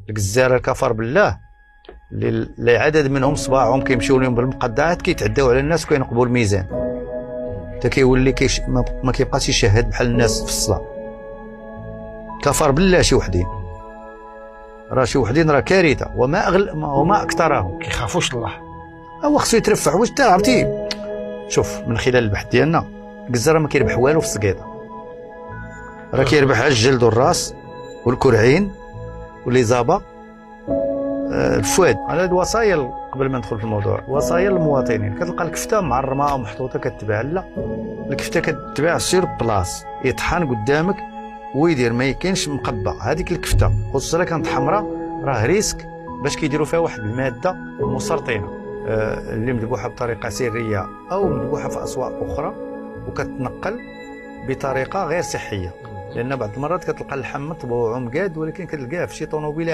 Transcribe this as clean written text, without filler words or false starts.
الجزاره الكفر بالله اللي عدد منهم صباعهم كيمشيو لهم بالمقدعات كيتعداو على الناس وكينقبوا الميزان حتى كيولي ما كيبقاش يشهد بحال الناس في الصلاه. كفر بالله شي وحدين، راه شي وحدين راه كارثه وما اكثرهم كيخافوش الله. هو خصو يترفع. واش انت عرفتي؟ شوف من خلال البحث ديالنا الجزاره ما كيربح والو في السقيطه، راه كيربح على الجلد والراس والكرعين والإصابة الفؤاد. على هاد الوصايا قبل ما ندخل في الموضوع، وصايا للمواطنين. كتلقى الكفته معرمه ومحطوطه كتباع، لا الكفته كتباع سير بلاص يطحن قدامك ويدير، ما يكونش مقبع. هذيك الكفته خصوصا كانت حمراء راه ريسك باش كيديروا فيها واحد الماده مسرطنه اللي مذبوحه بطريقه سريه او مذبوحه في اسواق اخرى وكتنقل بطريقه غير صحيه، لان بعض المرات كتلقى اللحم مطبوع ومقاد ولكن كتلقاه في شي طوموبيله